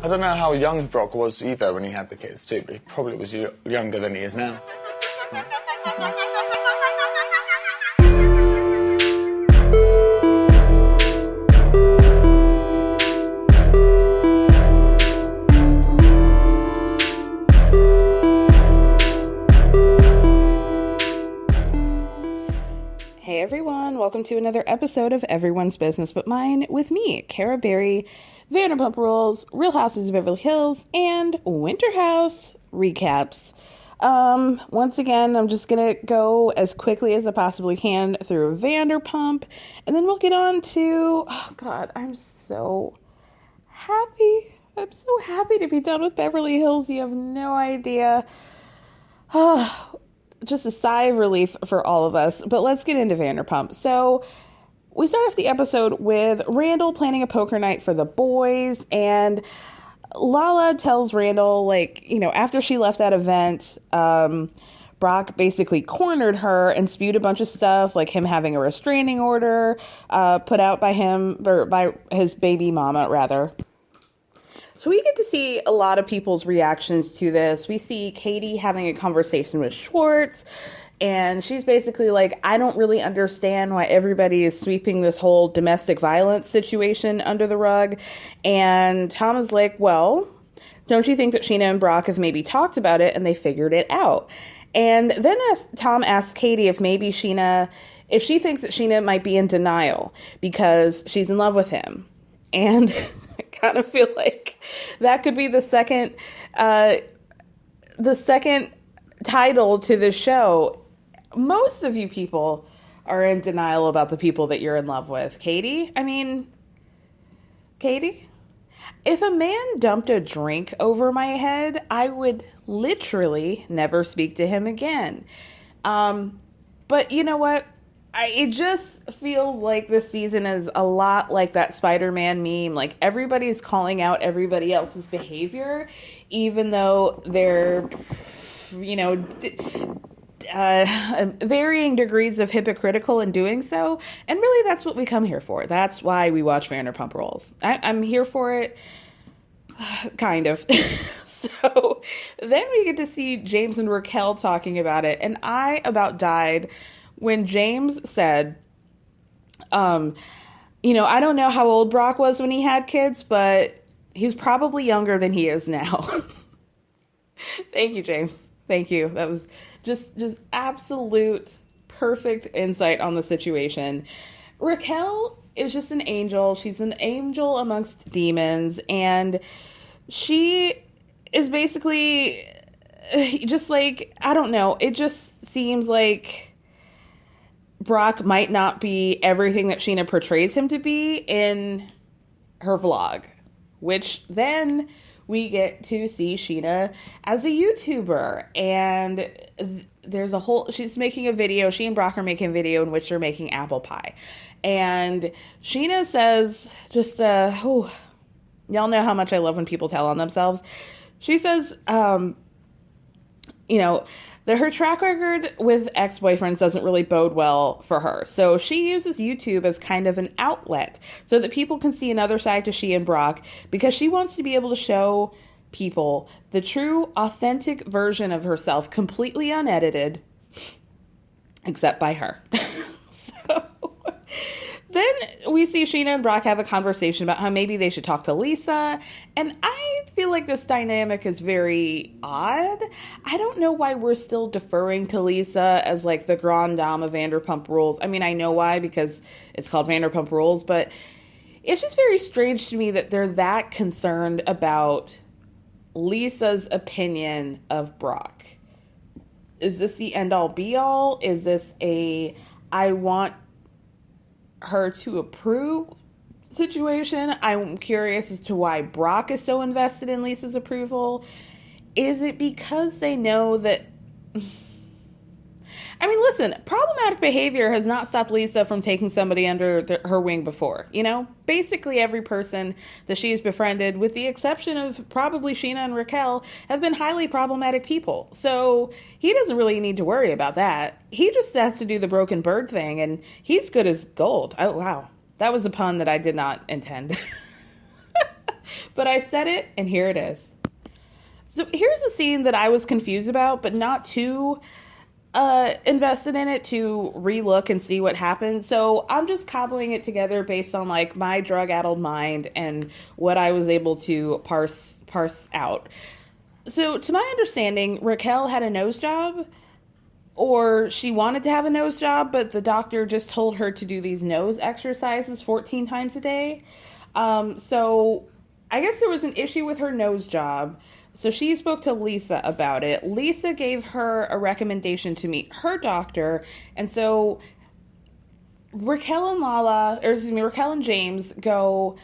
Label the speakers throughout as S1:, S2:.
S1: I don't know how young Brock was either when he had the kids too, but he probably was younger than he is now.
S2: Hey everyone, welcome to another episode of Everyone's Business But Mine with me, Kara Berry, Vanderpump Rules, Real Houses of Beverly Hills, and Winter House recaps. Once again, I'm just going to go as quickly as I possibly can through Vanderpump, and then we'll get on to, oh God, I'm so happy. I'm so happy to be done with Beverly Hills. You have no idea. Just a sigh of relief for all of us. But let's get into Vanderpump. So we start off the episode with Randall planning a poker night for the boys, and Lala tells Randall, after she left that event, Brock basically cornered her and spewed a bunch of stuff, like him having a restraining order put out by him, or by his baby mama, rather. So we get to see a lot of people's reactions to this. We see Katie having a conversation with Schwartz, and she's basically like, I don't really understand why everybody is sweeping this whole domestic violence situation under the rug. And Tom is like, well, don't you think that Scheana and Brock have maybe talked about it and they figured it out? And then Tom asks Katie if maybe if she thinks that Scheana might be in denial because she's in love with him. And I kind of feel like that could be the second title to the show. Most of you people are in denial about the people that you're in love with. Katie? Katie? If a man dumped a drink over my head, I would literally never speak to him again. But you know what? It just feels like this season is a lot like that Spider-Man meme. Like, everybody's calling out everybody else's behavior, even though they're, varying degrees of hypocritical in doing so. And really, that's what we come here for. That's why we watch Vanderpump Rules. I'm here for it, kind of. So then we get to see James and Raquel talking about it. And I about died when James said, I don't know how old Brock was when he had kids, but he's probably younger than he is now. Thank you, James. Thank you. That was just absolute perfect insight on the situation. Raquel is just an angel. She's an angel amongst demons, and she is basically just like, I don't know, it just seems like Brock might not be everything that Scheana portrays him to be in her vlog, which then we get to see Scheana as a YouTuber, and she's making a video, she and Brock are making a video in which they're making apple pie, and Scheana says, y'all know how much I love when people tell on themselves. She says, her track record with ex-boyfriends doesn't really bode well for her. So she uses YouTube as kind of an outlet so that people can see another side to she and Brock, because she wants to be able to show people the true, authentic version of herself, completely unedited, except by her. So then we see Scheana and Brock have a conversation about how maybe they should talk to Lisa. And I feel like this dynamic is very odd. I don't know why we're still deferring to Lisa as like the grande dame of Vanderpump Rules. I mean, I know why, because it's called Vanderpump Rules, but it's just very strange to me that they're that concerned about Lisa's opinion of Brock. Is this the end all be all? Is this I want her to approve situation? I'm curious as to why Brock is so invested in Lisa's approval. Is it because they know that... I mean, listen, problematic behavior has not stopped Lisa from taking somebody under her wing before. Basically every person that she's befriended, with the exception of probably Scheana and Raquel, have been highly problematic people. So he doesn't really need to worry about that. He just has to do the broken bird thing, and he's good as gold. Oh, wow. That was a pun that I did not intend. But I said it, and here it is. So here's a scene that I was confused about, but not too invested in it to relook and see what happened. So I'm just cobbling it together based on like my drug-addled mind and what I was able to parse out. So to my understanding, Raquel had a nose job, or she wanted to have a nose job, but the doctor just told her to do these nose exercises 14 times a day. So I guess there was an issue with her nose job. So she spoke to Lisa about it. Lisa gave her a recommendation to meet her doctor. And so Raquel and James go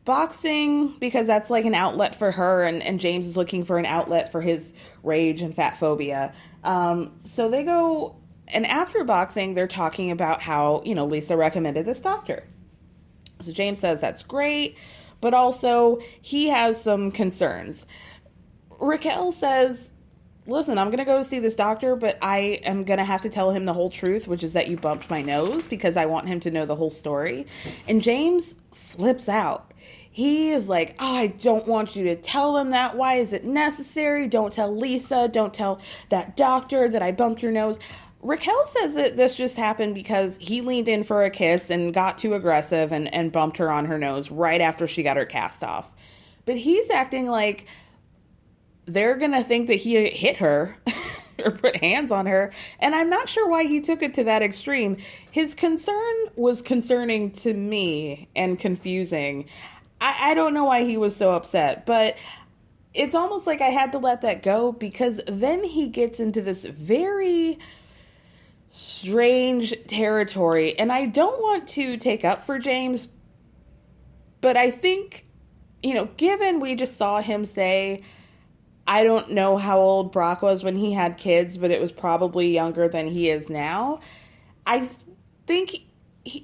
S2: boxing because that's like an outlet for her, and James is looking for an outlet for his rage and fat phobia. So they go, and after boxing, they're talking about how, Lisa recommended this doctor. So James says that's great, but also he has some concerns. Raquel says, listen, I'm going to go see this doctor, but I am going to have to tell him the whole truth, which is that you bumped my nose, because I want him to know the whole story. And James flips out. He is like, oh, I don't want you to tell him that. Why is it necessary? Don't tell Lisa. Don't tell that doctor that I bumped your nose. Raquel says that this just happened because he leaned in for a kiss and got too aggressive and bumped her on her nose right after she got her cast off. But he's acting like they're going to think that he hit her or put hands on her. And I'm not sure why he took it to that extreme. His concern was concerning to me and confusing. I don't know why he was so upset, but it's almost like I had to let that go, because then he gets into this very strange territory. And I don't want to take up for James, but I think, given we just saw him say, I don't know how old Brock was when he had kids, but it was probably younger than he is now. I think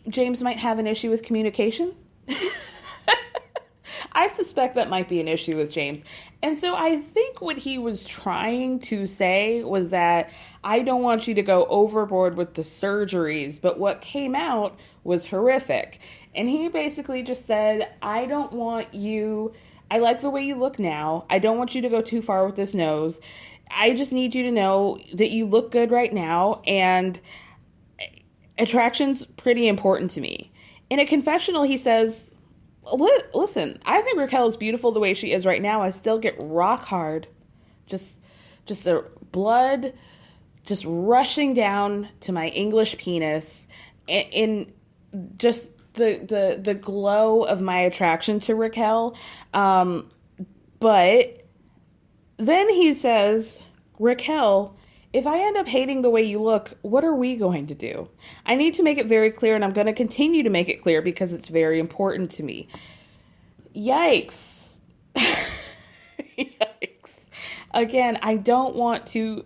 S2: James might have an issue with communication. I suspect that might be an issue with James. And so I think what he was trying to say was that I don't want you to go overboard with the surgeries, but what came out was horrific. And he basically just said, I don't want you... I like the way you look now. I don't want you to go too far with this nose. I just need you to know that you look good right now, and attraction's pretty important to me. In a confessional, he says, listen, I think Raquel is beautiful the way she is right now. I still get rock hard. Just the blood just rushing down to my English penis in just the glow of my attraction to Raquel. But then he says, Raquel, if I end up hating the way you look, what are we going to do? I need to make it very clear, and I'm going to continue to make it clear because it's very important to me. Yikes. Yikes. Again, I don't want to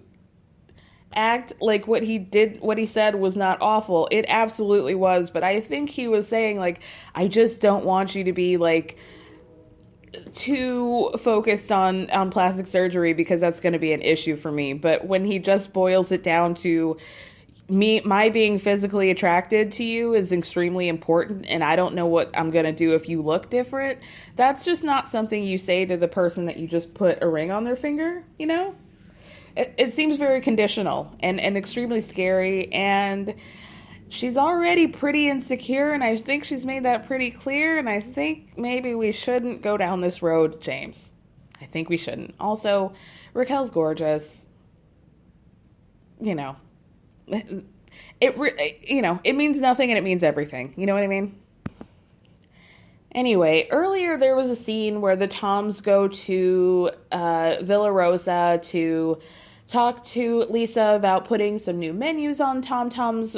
S2: act like what he said was not awful. It absolutely was, but I think he was saying, like, I just don't want you to be, like, too focused on plastic surgery because that's going to be an issue for me. But when he just boils it down to my being physically attracted to you is extremely important, and I don't know what I'm going to do if you look different, that's just not something you say to the person that you just put a ring on their finger, It seems very conditional and extremely scary, and she's already pretty insecure, and I think she's made that pretty clear, and I think maybe we shouldn't go down this road, James. I think we shouldn't. Also, Raquel's gorgeous. It means nothing and it means everything. You know what I mean? Anyway, earlier there was a scene where the Toms go to Villa Rosa to talk to Lisa about putting some new menus on Tom Tom's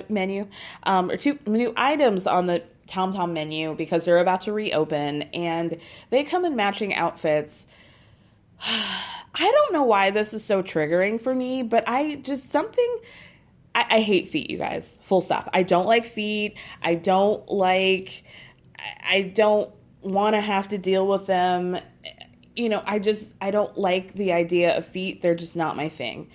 S2: menu, or two new items on the Tom Tom menu because they're about to reopen, and they come in matching outfits. I don't know why this is so triggering for me, but I hate feet, you guys. Full stop. I don't like feet. I don't want to have to deal with them. I don't like the idea of feet. They're just not my thing.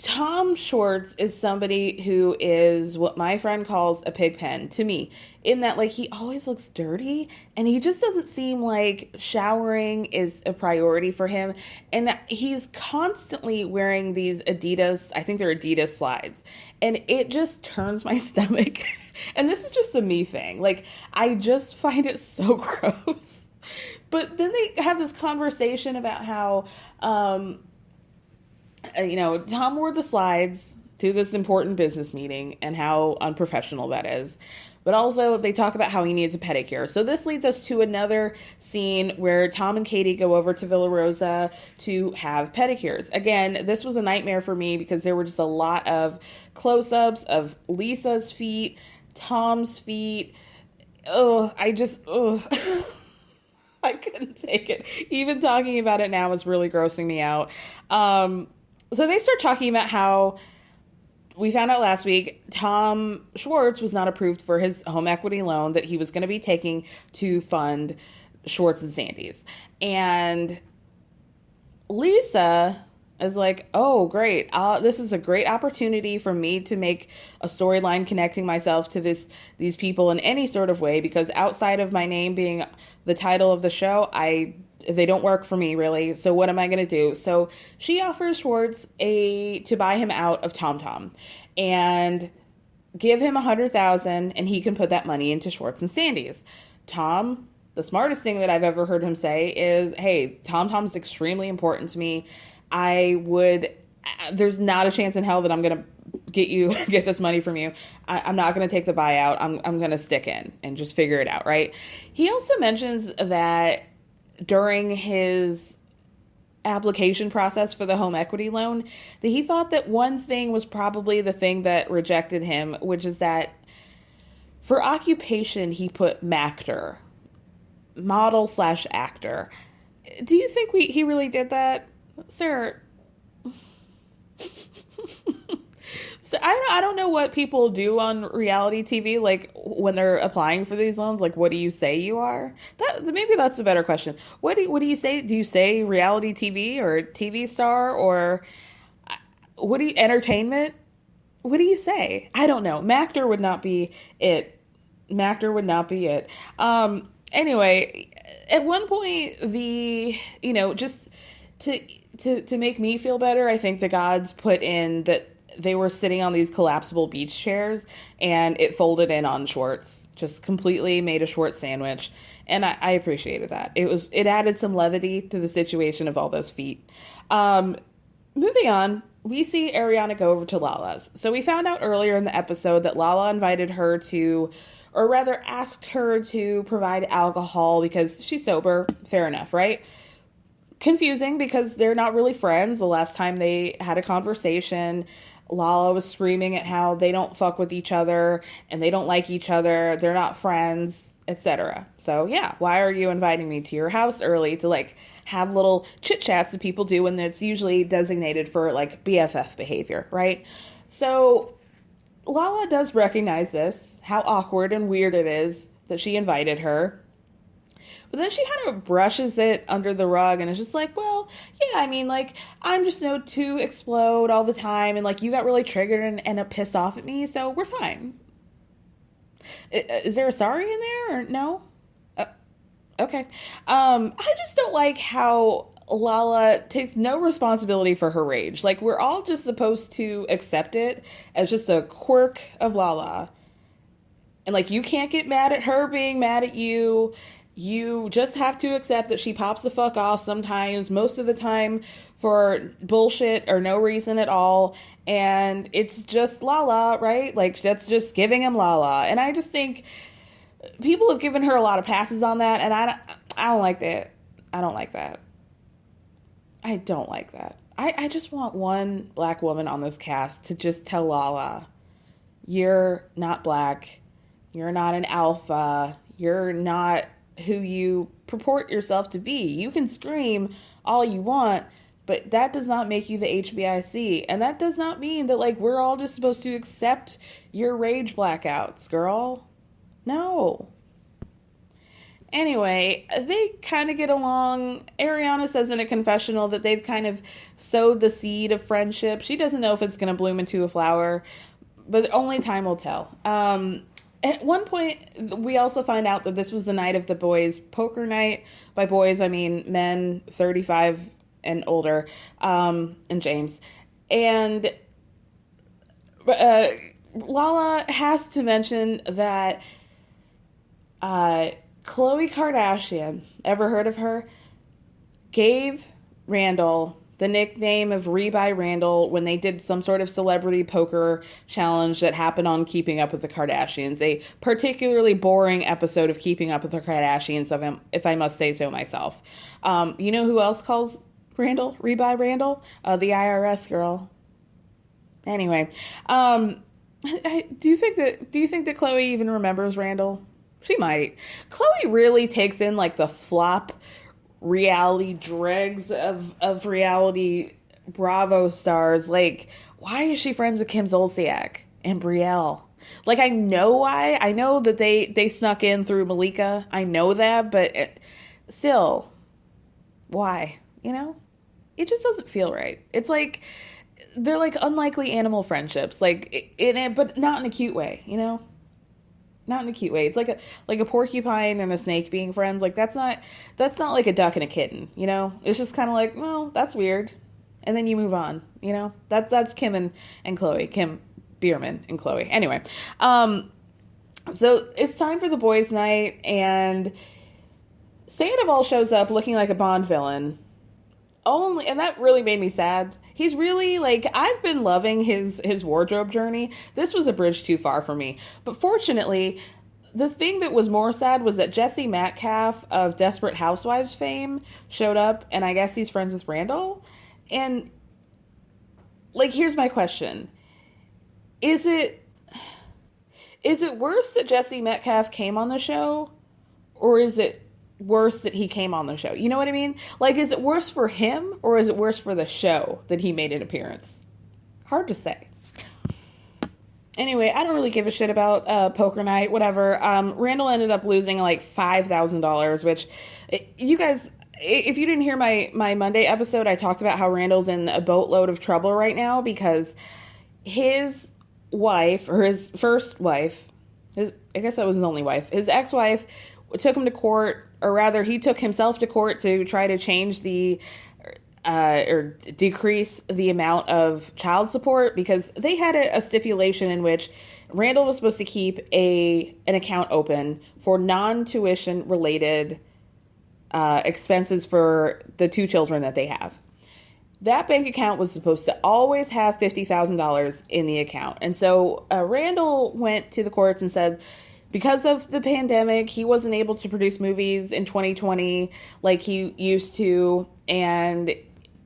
S2: Tom Schwartz is somebody who is what my friend calls a pig pen to me, in that, like, he always looks dirty and he just doesn't seem like showering is a priority for him. And he's constantly wearing these Adidas, I think they're Adidas slides, and it just turns my stomach. And this is just a me thing. Like, I just find it so gross. But then they have this conversation about how, Tom wore the slides to this important business meeting and how unprofessional that is. But also, they talk about how he needs a pedicure. So this leads us to another scene where Tom and Katie go over to Villa Rosa to have pedicures. Again, this was a nightmare for me because there were just a lot of close-ups of Lisa's feet, Tom's feet. I couldn't take it. Even talking about it now is really grossing me out. So they start talking about how we found out last week Tom Schwartz was not approved for his home equity loan that he was going to be taking to fund Schwartz and Sandy's. And Lisa is like, oh, great. This is a great opportunity for me to make a storyline connecting myself to these people in any sort of way, because outside of my name being the title of the show, they don't work for me, really. So what am I going to do? So she offers Schwartz to buy him out of TomTom and give him $100,000, and he can put that money into Schwartz and Sandy's. Tom, the smartest thing that I've ever heard him say is, hey, TomTom's extremely important to me. There's not a chance in hell that I'm going to get this money from you. I'm not going to take the buyout. I'm going to stick in and just figure it out, right? He also mentions that during his application process for the home equity loan, that he thought that one thing was probably the thing that rejected him, which is that for occupation, he put MACtor, model/actor. Do you think he really did that, sir? So I don't know what people do on reality TV, like when they're applying for these loans. Like, what do you say you are? Maybe that's a better question. What do you say? Do you say reality TV or TV star, or entertainment? What do you say? I don't know. MACtor would not be it. MACtor would not be it. Anyway, at one point, just to make me feel better, I think the gods put in that they were sitting on these collapsible beach chairs, and it folded in on Schwartz, just completely made a Schwartz sandwich. And I appreciated that. It added some levity to the situation of all those feet. Moving on, we see Ariana go over to Lala's. So we found out earlier in the episode that Lala invited her to, or rather asked her to provide alcohol because she's sober. Fair enough, right? Confusing because they're not really friends. The last time they had a conversation, Lala was screaming at how they don't fuck with each other and they don't like each other, they're not friends, etc. So yeah, why are you inviting me to your house early to like have little chit chats that people do when it's usually designated for like BFF behavior, right? So Lala does recognize this, how awkward and weird it is that she invited her. But then she kind of brushes it under the rug and is just like, well, yeah, I mean, like, I'm just known to explode all the time. And, like, you got really triggered and pissed off at me, so we're fine. Is there a sorry in there or no? Okay. I just don't like how Lala takes no responsibility for her rage. Like, we're all just supposed to accept it as just a quirk of Lala. And, like, you can't get mad at her being mad at you. You just have to accept that she pops the fuck off sometimes, most of the time for bullshit or no reason at all. And it's just Lala, right? Like, that's just giving him Lala. And I just think people have given her a lot of passes on that. And I don't like that. I don't like that. I don't like that. I just want one black woman on this cast to just tell Lala, you're not black. You're not an alpha. You're not who you purport yourself to be. You can scream all you want, but that does not make you the HBIC. And that does not mean that, like, we're all just supposed to accept your rage blackouts, girl. No. Anyway, they kind of get along. Ariana says in a confessional that they've kind of sowed the seed of friendship. She doesn't know if it's going to bloom into a flower, but only time will tell. At one point, we also find out that this was the night of the boys' poker night. By boys, I mean men 35 and older, and James. And Lala has to mention that Khloe Kardashian, ever heard of her, gave Randall the nickname of Rebuy Randall when they did some sort of celebrity poker challenge that happened on Keeping Up with the Kardashians. A particularly boring episode of Keeping Up with the Kardashians, if I must say so myself. You know who else calls Randall Rebuy Randall? The IRS girl. Anyway, do you think that Khloe even remembers Randall? She might. Khloe really takes in like the flop reality dregs of reality Bravo stars. Like, why is she friends with Kim Zolciak and Brielle? Like, I know why. I know that they snuck in through Malika. I know that, but still, why? You know? It just doesn't feel right. It's like, they're like unlikely animal friendships. Like, but not in a cute way, you know? Not in a cute way. It's like a porcupine and a snake being friends. Like, that's not like a duck and a kitten, you know? It's just kind of like, well, that's weird. And then you move on, you know? That's Kim and Khloe. Kim Bierman and Khloe. Anyway, so it's time for the boys' night, and Sandoval shows up looking like a Bond villain. And that really made me sad. He's really, like, I've been loving his wardrobe journey. This was a bridge too far for me. But fortunately, the thing that was more sad was that Jesse Metcalfe of Desperate Housewives fame showed up, and I guess he's friends with Randall. And, like, here's my question. Is it worse that Jesse Metcalfe came on the show, or is it worse that he came on the show? You know what I mean? Like, is it worse for him, or is it worse for the show that he made an appearance? Hard to say. Anyway, I don't really give a shit about poker night, whatever. Randall ended up losing like $5,000, which, you guys, if you didn't hear my Monday episode, I talked about how Randall's in a boatload of trouble right now because his wife, or his first wife, I guess that was his only wife, his ex-wife took him to court, or rather he took himself to court to try to change or decrease the amount of child support, because they had a stipulation in which Randall was supposed to keep an account open for non-tuition related expenses for the two children that they have. That bank account was supposed to always have $50,000 in the account. And so Randall went to the courts and said, because of the pandemic, he wasn't able to produce movies in 2020 like he used to, and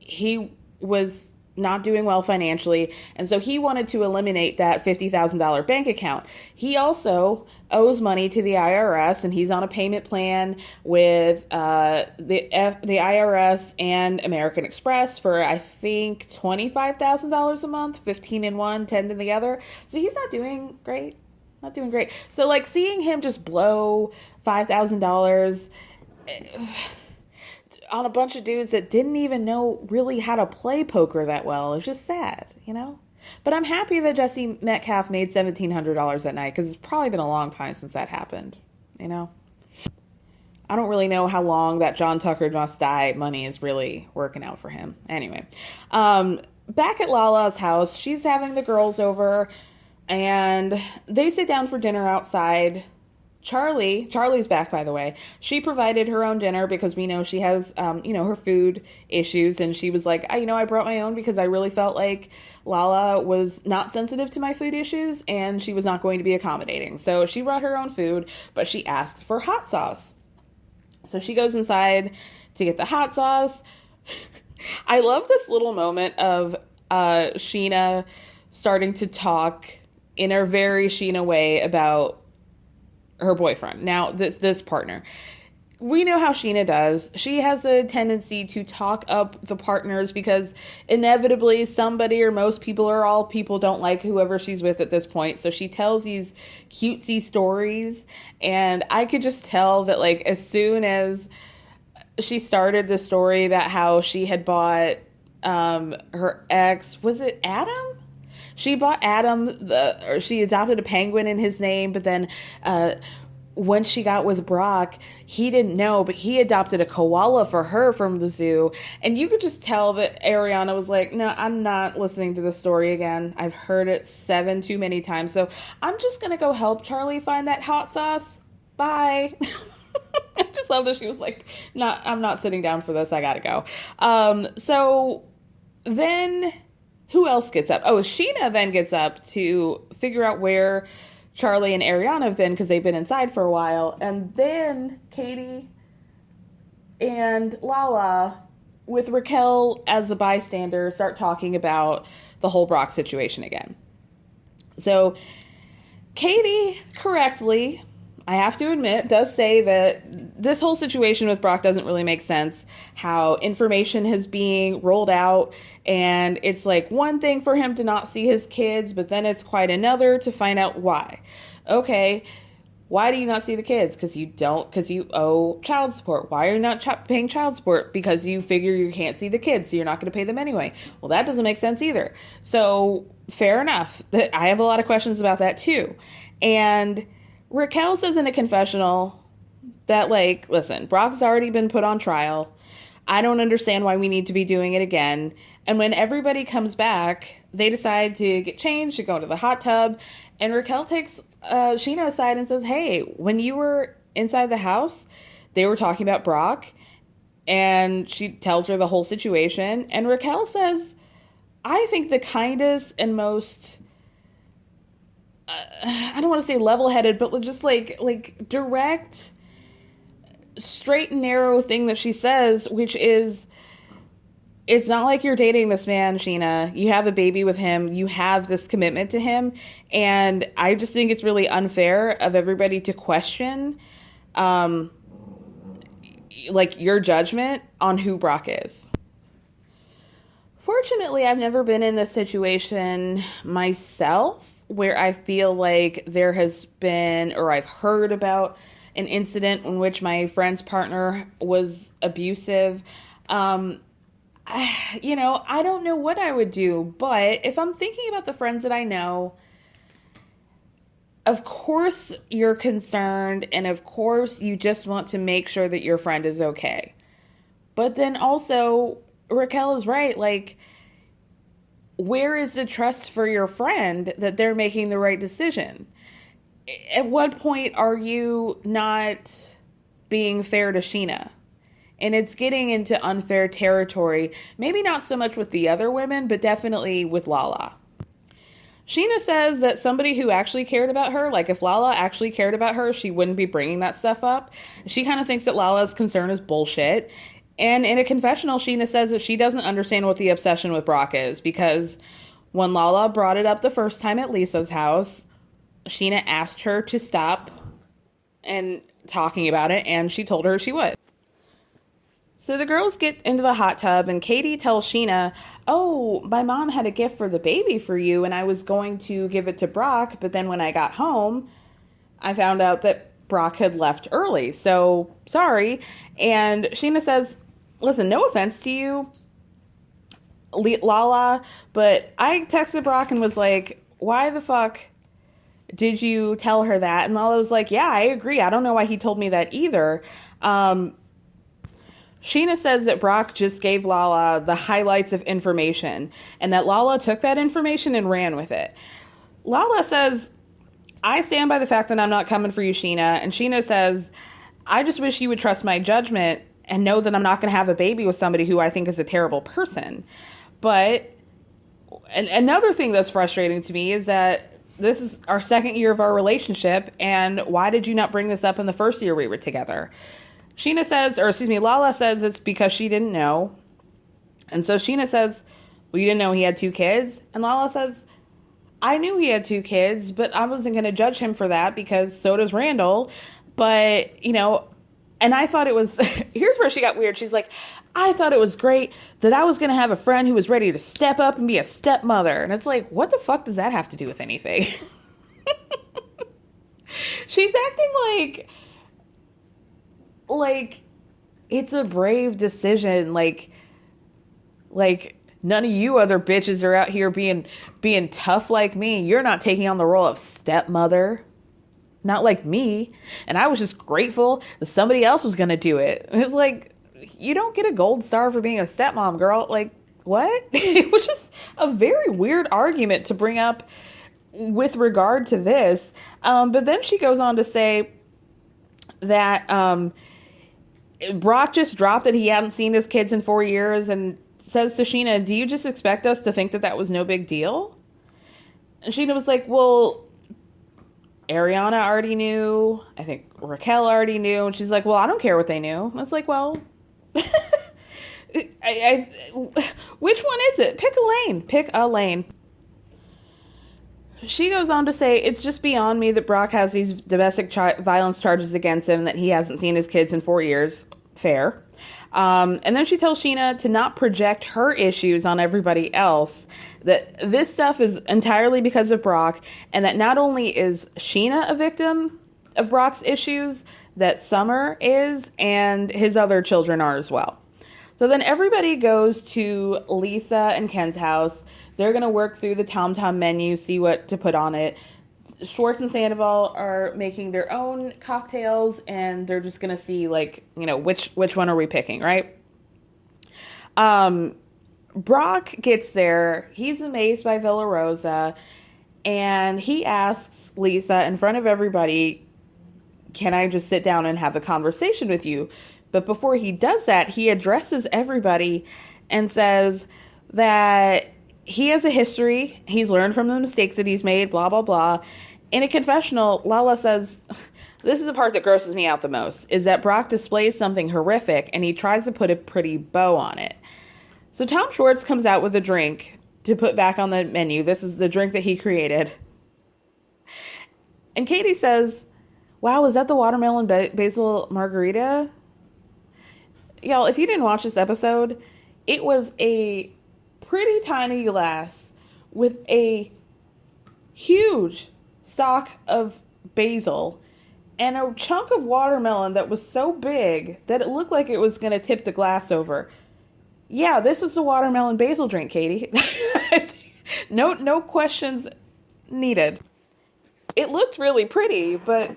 S2: he was not doing well financially, and so he wanted to eliminate that $50,000 bank account. He also owes money to the IRS, and he's on a payment plan with the IRS and American Express for, I think, $25,000 a month, 15 in one, 10 in the other. So he's not doing great. Not doing great. So, like, seeing him just blow $5,000 on a bunch of dudes that didn't even know really how to play poker that well is just sad, you know? But I'm happy that Jesse Metcalfe made $1,700 that night, because it's probably been a long time since that happened, you know? I don't really know how long that John Tucker Must Die money is really working out for him. Anyway, back at Lala's house, she's having the girls over, and they sit down for dinner outside. Charlie's back, by the way. She provided her own dinner because we know she has, her food issues. And she was like, I brought my own because I really felt like Lala was not sensitive to my food issues and she was not going to be accommodating. So she brought her own food, but she asked for hot sauce. So she goes inside to get the hot sauce. I love this little moment of Sheena starting to talk in a very Sheena way about her boyfriend. Now, this partner. we know how Sheena does. She has a tendency to talk up the partners because inevitably somebody or most people or all people don't like whoever she's with at this point. So she tells these cutesy stories, and I could just tell that, like, as soon as she started the story about how she had bought her ex, was it Adam? She bought Adam, or she adopted a penguin in his name, but then when she got with Brock, he didn't know, but he adopted a koala for her from the zoo. And you could just tell that Ariana was like, no, I'm not listening to the story again. I've heard it 7 too many times. So I'm just going to go help Charlie find that hot sauce. Bye. I just love that she was like, no, I'm not sitting down for this. I got to go. So then who else gets up? Oh, Sheena then gets up to figure out where Charlie and Ariana have been because they've been inside for a while. And then Katie and Lala, with Raquel as a bystander, start talking about the whole Brock situation again. So Katie, correctly, I have to admit, does say that this whole situation with Brock doesn't really make sense. How information is being rolled out, and it's like one thing for him to not see his kids, but then it's quite another to find out why. Okay, why do you not see the kids? Because you owe child support. Why are you not paying child support? Because you figure you can't see the kids, so you're not going to pay them anyway. Well, that doesn't make sense either. So, fair enough. I have a lot of questions about that too. And Raquel says in a confessional that, like, listen, Brock's already been put on trial. I don't understand why we need to be doing it again. And when everybody comes back, they decide to get changed, to go into the hot tub. And Raquel takes Sheena aside and says, hey, when you were inside the house, they were talking about Brock. And she tells her the whole situation. And Raquel says, I think the kindest and most, I don't want to say level-headed, but just like direct, straight and narrow thing that she says, which is, it's not like you're dating this man, Sheena. You have a baby with him. You have this commitment to him. And I just think it's really unfair of everybody to question, like, your judgment on who Brock is. Fortunately, I've never been in this situation myself where I feel like there has been, or I've heard about an incident in which my friend's partner was abusive. I don't know what I would do, but if I'm thinking about the friends that I know, of course you're concerned, and of course you just want to make sure that your friend is okay. But then also, Raquel is right, like, where is the trust for your friend that they're making the right decision? At what point are you not being fair to Sheena? And it's getting into unfair territory, maybe not so much with the other women, but definitely with Lala. Sheena says that somebody who actually cared about her, like if Lala actually cared about her, she wouldn't be bringing that stuff up. She kind of thinks that Lala's concern is bullshit. And in a confessional, Sheena says that she doesn't understand what the obsession with Brock is, because when Lala brought it up the first time at Lisa's house, Sheena asked her to stop and talking about it, and she told her she would. So the girls get into the hot tub, and Katie tells Sheena, oh, my mom had a gift for the baby for you, and I was going to give it to Brock, but then when I got home, I found out that Brock had left early, so sorry. And Sheena says, listen, no offense to you, Lala, but I texted Brock and was like, why the fuck did you tell her that? And Lala was like, yeah, I agree. I don't know why he told me that either. Sheena says that Brock just gave Lala the highlights of information, and that Lala took that information and ran with it. Lala says, I stand by the fact that I'm not coming for you, Sheena. And Sheena says, I just wish you would trust my judgment and know that I'm not going to have a baby with somebody who I think is a terrible person. But another thing that's frustrating to me is that this is our second year of our relationship, and why did you not bring this up in the first year we were together? Lala says it's because she didn't know. And so Sheena says, well, you didn't know he had 2 kids? And Lala says, I knew he had 2 kids, but I wasn't going to judge him for that because so does Randall. But, And I thought it was, here's where she got weird. She's like, I thought it was great that I was going to have a friend who was ready to step up and be a stepmother. And it's like, what the fuck does that have to do with anything? She's acting like it's a brave decision. Like none of you other bitches are out here being tough like me. You're not taking on the role of stepmother. Not like me. And I was just grateful that somebody else was going to do it. And it's like, you don't get a gold star for being a stepmom, girl. Like, what? It was just a very weird argument to bring up with regard to this. But then she goes on to say that Brock just dropped that he hadn't seen his kids in 4 years and says to Sheena, do you just expect us to think that that was no big deal? And Sheena was like, well, Ariana already knew. I think Raquel already knew. And she's like, well, I don't care what they knew. And it's like, well, which one is it? Pick a lane. Pick a lane. She goes on to say, it's just beyond me that Brock has these domestic violence charges against him, that he hasn't seen his kids in 4 years. Fair. And then she tells Sheena to not project her issues on everybody else, that this stuff is entirely because of Brock, and that not only is Sheena a victim of Brock's issues, that Summer is, and his other children are as well. So then everybody goes to Lisa and Ken's house. They're going to work through the Tom Tom menu, see what to put on it. Schwartz and Sandoval are making their own cocktails, and they're just going to see, like, you know, which one are we picking, right? Brock gets there. He's amazed by Villa Rosa, and he asks Lisa in front of everybody, can I just sit down and have a conversation with you? But before he does that, he addresses everybody and says that he has a history. He's learned from the mistakes that he's made, blah, blah, blah. In a confessional, Lala says, this is the part that grosses me out the most, is that Brock displays something horrific and he tries to put a pretty bow on it. So Tom Schwartz comes out with a drink to put back on the menu. This is the drink that he created. And Katie says, wow, is that the watermelon basil margarita? Y'all, if you didn't watch this episode, it was a pretty tiny glass with a huge stalk of basil and a chunk of watermelon that was so big that it looked like it was going to tip the glass over. Yeah, this is the watermelon basil drink, Katie. No questions needed. It looked really pretty, but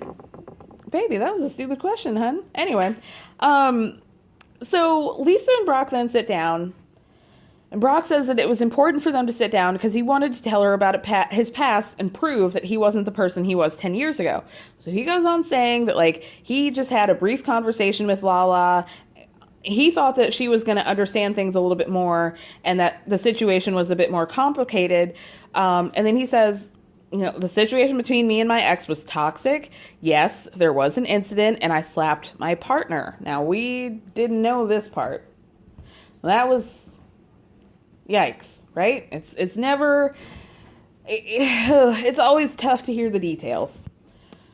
S2: baby, that was a stupid question, hun. Anyway, so Lisa and Brock then sit down, and Brock says that it was important for them to sit down because he wanted to tell her about his past and prove that he wasn't the person he was 10 years ago. So he goes on saying that, like, he just had a brief conversation with Lala. He thought that she was going to understand things a little bit more and that the situation was a bit more complicated. And then he says, you know, the situation between me and my ex was toxic. Yes, there was an incident and I slapped my partner. Now, we didn't know this part. That was yikes, right? It's never, it's always tough to hear the details.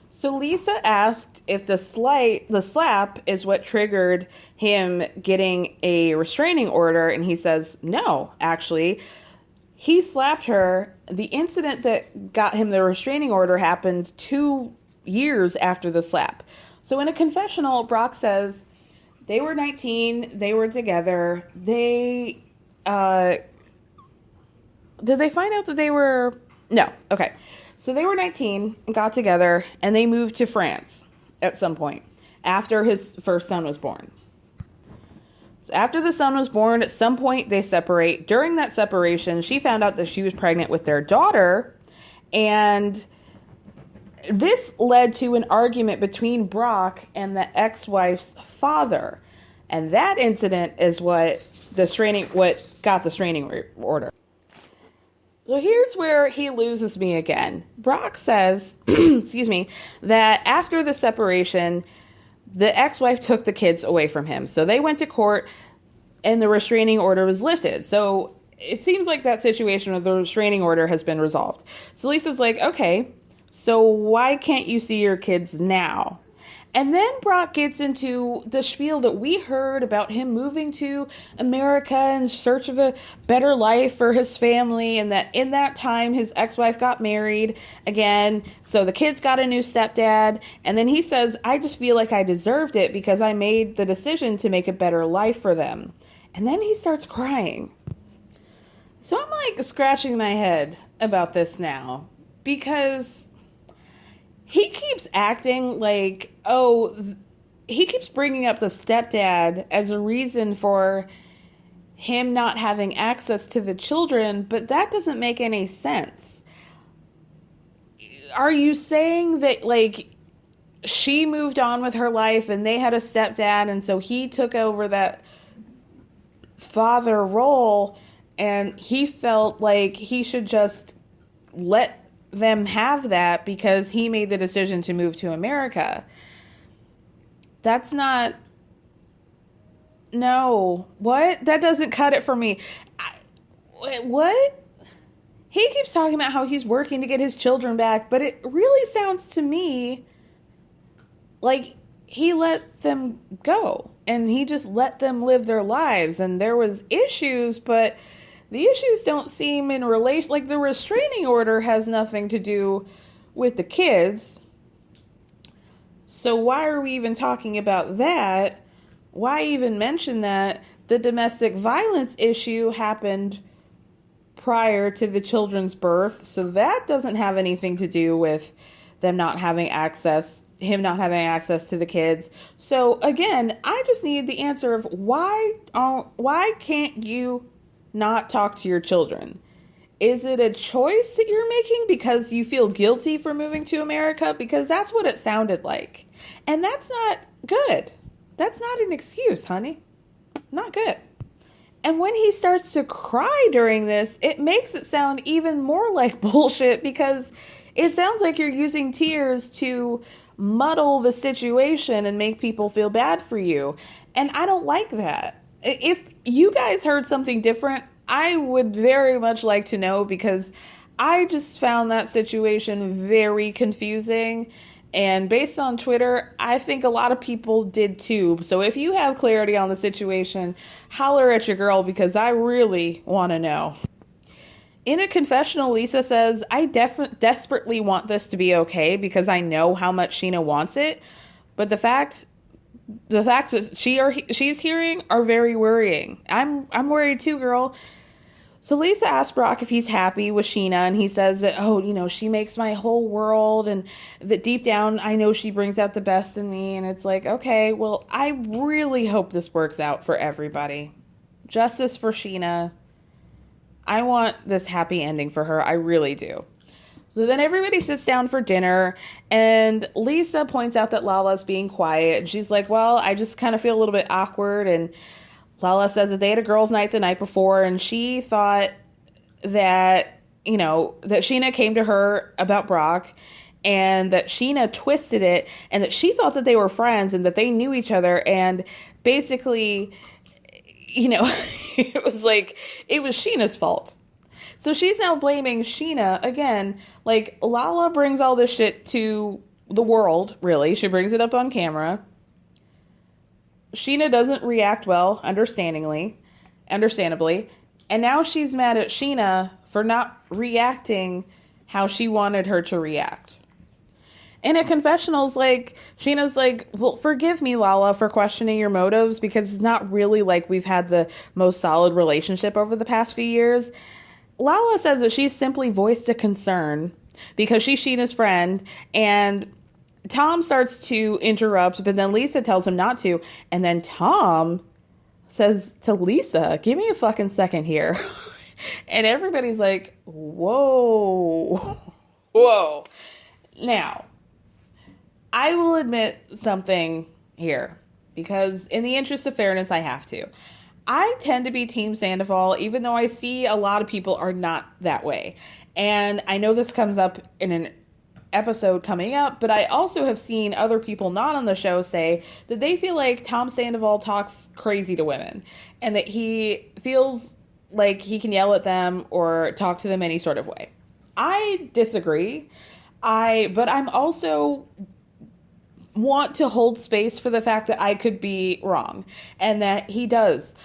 S2: So Lisa asked if the slap is what triggered him getting a restraining order, and he says, no, actually. He slapped her. The incident that got him the restraining order happened 2 years after the slap. So in a confessional, Brock says they were 19, they were together, did they find out that they were, no, okay. So they were 19 and got together, and they moved to France at some point after his first son was born. So after the son was born, at some point they separate. During that separation, she found out that she was pregnant with their daughter, and this led to an argument between Brock and the ex-wife's father. And that incident is what got the restraining order. So here's where he loses me again. Brock says, excuse me, that after the separation, the ex-wife took the kids away from him. So they went to court and the restraining order was lifted. So it seems like that situation with the restraining order has been resolved. So Lisa's like, okay, so why can't you see your kids now? And then Brock gets into the spiel that we heard about him moving to America in search of a better life for his family, and that in that time his ex-wife got married again, so the kids got a new stepdad. And then he says, I just feel like I deserved it because I made the decision to make a better life for them. And then he starts crying. So I'm like scratching my head about this now, because he keeps acting like, he keeps bringing up the stepdad as a reason for him not having access to the children, but that doesn't make any sense. Are you saying that, like, she moved on with her life and they had a stepdad, and so he took over that father role, and he felt like he should just let them have that because he made the decision to move to America? That's not... No. What? That doesn't cut it for me. What? He keeps talking about how he's working to get his children back, but it really sounds to me like he let them go and he just let them live their lives, and there was issues, but the issues don't seem in relation, like the restraining order has nothing to do with the kids. So why are we even talking about that? Why even mention that the domestic violence issue happened prior to the children's birth? So that doesn't have anything to do with them not having access, him not having access to the kids. So again, I just need the answer of why can't you not talk to your children? Is it a choice that you're making because you feel guilty for moving to America? Because that's what it sounded like. And that's not good. That's not an excuse, honey. Not good. And when he starts to cry during this, it makes it sound even more like bullshit, because it sounds like you're using tears to muddle the situation and make people feel bad for you. And I don't like that. If you guys heard something different, I would very much like to know, because I just found that situation very confusing. And based on Twitter, I think a lot of people did too. So if you have clarity on the situation, holler at your girl, because I really want to know. In a confessional, Lisa says, I desperately want this to be okay because I know how much Scheana wants it. But the facts that she's hearing are very worrying. I'm worried too, girl. So Lisa asks Brock if he's happy with Scheana, and he says that, she makes my whole world, and that deep down I know she brings out the best in me. And it's like, okay, well, I really hope this works out for everybody. Justice for Scheana. I want this happy ending for her. I really do. So then everybody sits down for dinner, and Lisa points out that Lala's being quiet, and she's like, well, I just kind of feel a little bit awkward. And Lala says that they had a girls' night the night before, and she thought that, that Scheana came to her about Brock, and that Scheana twisted it, and that she thought that they were friends and that they knew each other, and basically, it was Sheena's fault. So she's now blaming Scheana again. Like, Lala brings all this shit to the world, really. She brings it up on camera. Scheana doesn't react well, understandably. And now she's mad at Scheana for not reacting how she wanted her to react. In a confessional's, Sheena's like, well, forgive me, Lala, for questioning your motives, because it's not really like we've had the most solid relationship over the past few years. Lala says that she's simply voiced a concern because she's Sheena's friend, and Tom starts to interrupt, but then Lisa tells him not to, and then Tom says to Lisa, give me a fucking second here. And everybody's like, whoa. Now, I will admit something here, because in the interest of fairness, I have to. I tend to be Team Sandoval, even though I see a lot of people are not that way. And I know this comes up in an episode coming up, but I also have seen other people not on the show say that they feel like Tom Sandoval talks crazy to women, and that he feels like he can yell at them or talk to them any sort of way. I disagree. But I'm also want to hold space for the fact that I could be wrong and that he does.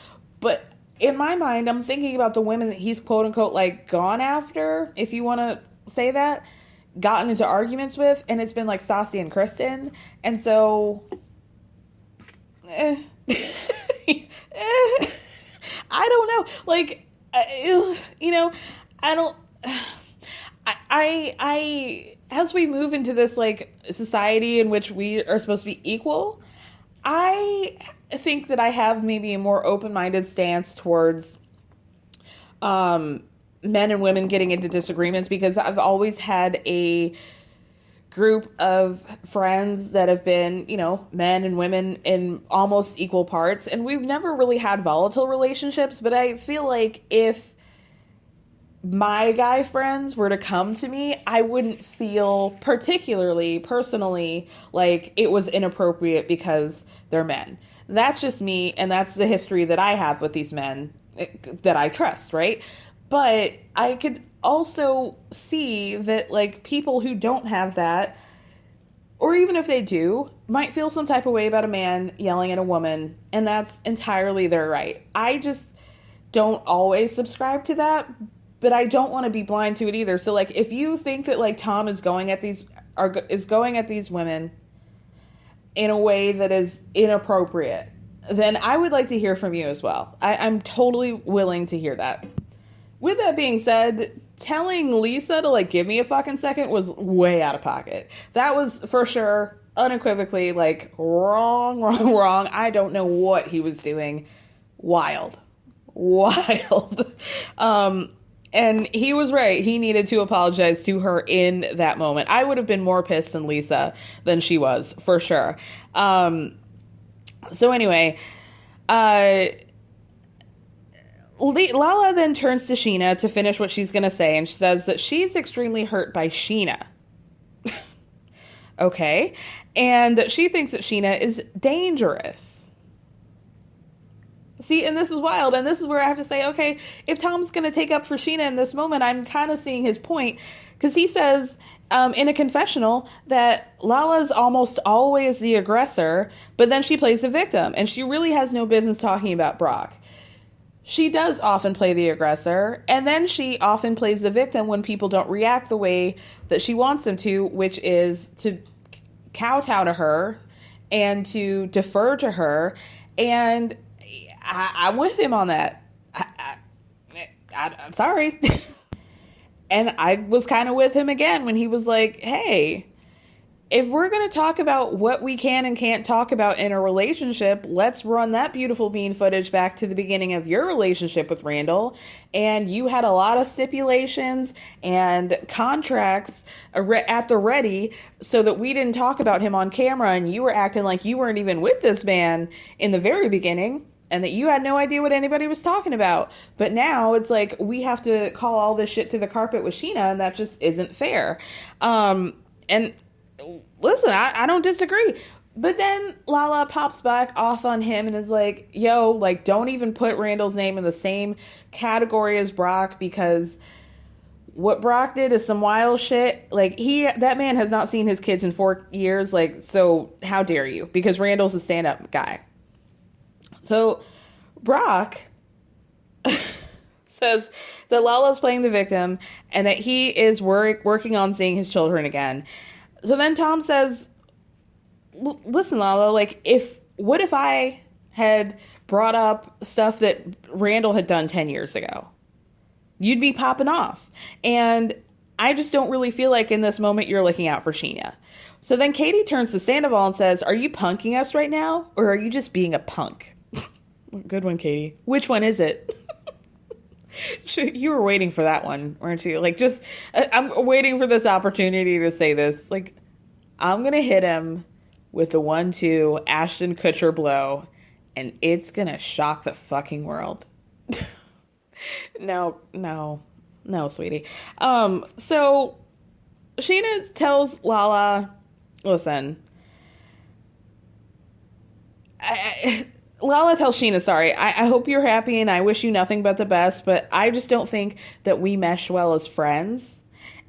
S2: But in my mind, I'm thinking about the women that he's quote unquote like gone after, if you want to say that, gotten into arguments with, and it's been like Stassi and Kristen. And so I don't know. Like, you know, I don't. I as we move into this like society in which we are supposed to be equal, I think that I have maybe a more open-minded stance towards men and women getting into disagreements, because I've always had a group of friends that have been, you know, men and women in almost equal parts, and we've never really had volatile relationships. But I feel like if my guy friends were to come to me, I wouldn't feel particularly personally like it was inappropriate because they're men. That's just me, and that's the history that I have with these men that I trust, right? But I could also see that like people who don't have that, or even if they do, might feel some type of way about a man yelling at a woman, and that's entirely their right. I just don't always subscribe to that, but I don't want to be blind to it either. So like if you think that like Tom is going at these women in a way that is inappropriate, then I would like to hear from you as well. I'm totally willing to hear that. With that being said, telling Lisa to like give me a fucking second was way out of pocket. That was for sure, unequivocally, like wrong. I don't know what he was doing. Wild. And he was right. He needed to apologize to her in that moment. I would have been more pissed than Lisa than she was, for sure. So anyway, Lala then turns to Scheana to finish what she's going to say, and she says that she's extremely hurt by Scheana. Okay. And that she thinks that Scheana is dangerous. See, and this is wild, and this is where I have to say, okay, if Tom's going to take up for Scheana in this moment, I'm kind of seeing his point, because he says in a confessional that Lala's almost always the aggressor, but then she plays the victim, and she really has no business talking about Brock. She does often play the aggressor, and then she often plays the victim when people don't react the way that she wants them to, which is to kowtow to her and to defer to her, and I'm with him on that. I'm sorry. And I was kind of with him again when he was like, hey, if we're going to talk about what we can and can't talk about in a relationship, let's run that beautiful bean footage back to the beginning of your relationship with Randall. And you had a lot of stipulations and contracts at the ready so that we didn't talk about him on camera, and you were acting like you weren't even with this man in the very beginning, and that you had no idea what anybody was talking about. But now it's like we have to call all this shit to the carpet with Scheana, and that just isn't fair. And listen, I don't disagree. But then Lala pops back off on him and is like, yo, like, don't even put Randall's name in the same category as Brock, because what Brock did is some wild shit. Like, that man has not seen his kids in 4 years. Like, so how dare you? Because Randall's a stand-up guy. So Brock says that Lala's playing the victim and that he is working on seeing his children again. So then Tom says, listen, Lala, like, what if I had brought up stuff that Randall had done 10 years ago? You'd be popping off. And I just don't really feel like in this moment you're looking out for Scheana. So then Katie turns to Sandoval and says, are you punking us right now? Or are you just being a punk? Good one, Katie. Which one is it? You were waiting for that one, weren't you? Like, just, I'm waiting for this opportunity to say this. Like, I'm going to hit him with the 1-2 Ashton Kutcher blow, and it's going to shock the fucking world. No, sweetie. So Scheana tells Lala, listen, Lala tells Scheana, sorry, I hope you're happy and I wish you nothing but the best, but I just don't think that we mesh well as friends.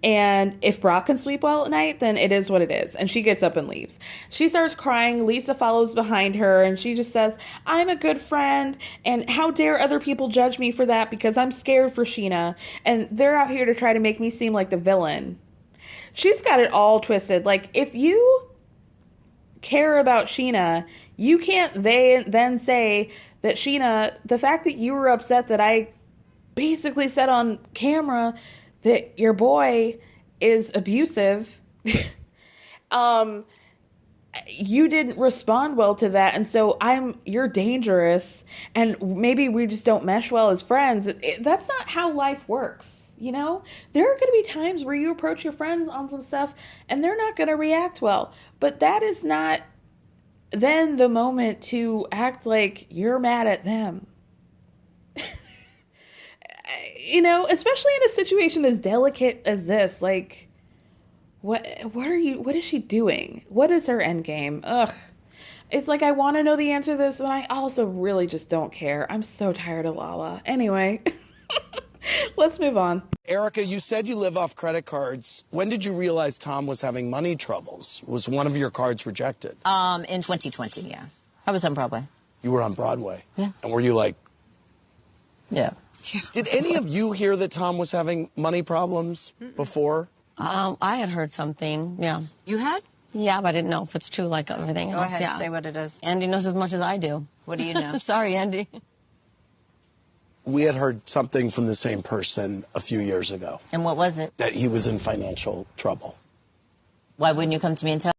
S2: And if Brock can sleep well at night, then it is what it is. And she gets up and leaves. She starts crying. Lisa follows behind her and she just says, I'm a good friend. And how dare other people judge me for that because I'm scared for Scheana. And they're out here to try to make me seem like the villain. She's got it all twisted. Like, if you care about Scheana, you can't then say that Scheana, the fact that you were upset that I basically said on camera that your boy is abusive, you didn't respond well to that, and so you're dangerous, and maybe we just don't mesh well as friends. That's not how life works, you know? There are going to be times where you approach your friends on some stuff, and they're not going to react well, but that is not then the moment to act like you're mad at them. You know, especially in a situation as delicate as this, like, what is she doing? What is her end game? Ugh. It's like, I want to know the answer to this, but I also really just don't care. I'm so tired of Lala. Anyway, let's move on.
S3: Erica, you said you live off credit cards. When did you realize Tom was having money troubles? Was one of your cards rejected?
S4: In 2020, yeah. I was on Broadway.
S3: You were on Broadway?
S4: Yeah.
S3: And were you like...
S4: Yeah.
S3: Did any of you hear that Tom was having money problems before?
S5: I had heard something, yeah.
S4: You had?
S5: Yeah, but I didn't know if it's true like everything
S4: Go
S5: else.
S4: ahead,
S5: Yeah.
S4: say what it is.
S5: Andy knows as much as I do.
S4: What do you know?
S5: Sorry, Andy.
S3: We had heard something from the same person a few years ago.
S4: And what was it?
S3: That he was in financial trouble.
S4: Why wouldn't you come to me and tell